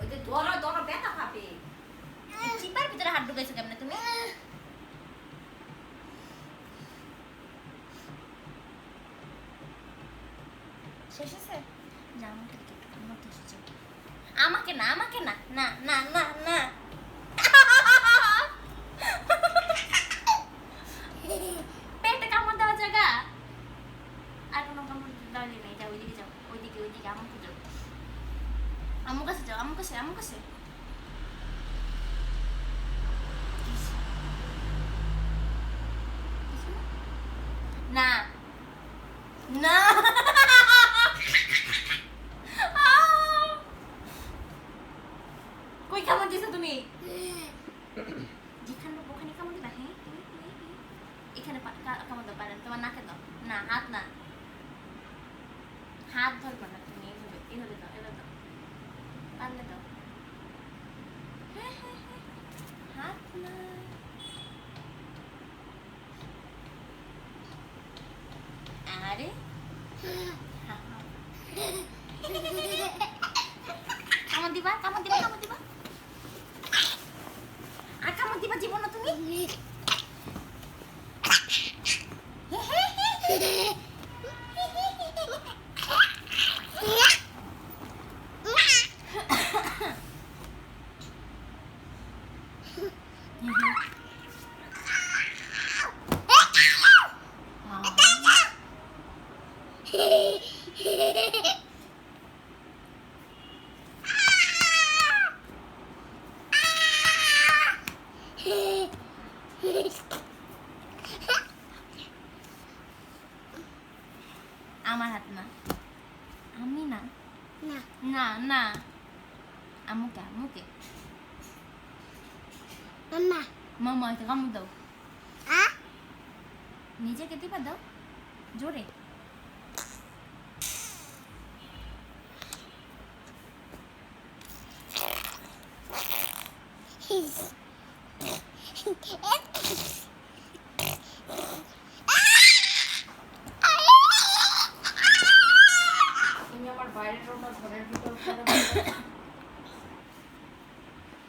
ওই যে ধরো ধরো ব্যথা পাবে। চিপার ভিতরে হাত ঢুকাইছো কেমনে তুমি? শেষ হয়েছে? যা আমাকে একটু কামড়াতে এসেছে। আমাকে না, আমাকে না, না না না না। পেটে কামড় দেওয়া জায়গা আর কোনো কামড় দেওয়া নেই। যাও ওইদিকে, যাও ওইদিকে, ওইদিকে আমাকে যাও, আমার কাছে যাও, আমার কাছে, আমার কাছে। না না কই কামড় দিছো তুমি? যেখানে ওখানে কামড় দিবা। হ্যাঁ এখানে কামড় দাও, পারেন তোমার নাকে দাও। না হাত না, হাত ধরবে না তুমি। এইভাবে এইভাবে দাও, এভাবে দাও, পারলে দাও। হ্যাঁ হ্যাঁ হ্যাঁ, হাত না। আরে কামড় দিবা, কামড় দিবা, কামড় দিবা, আর কামড় দিবা জীবন না তুমি। আমার হাত না, আমি না, না না, আমুকে, আমুকে, মাম্মা, মাম্মা এটা কামড় দাও। নিজেকে দিবা, দাও জোরে।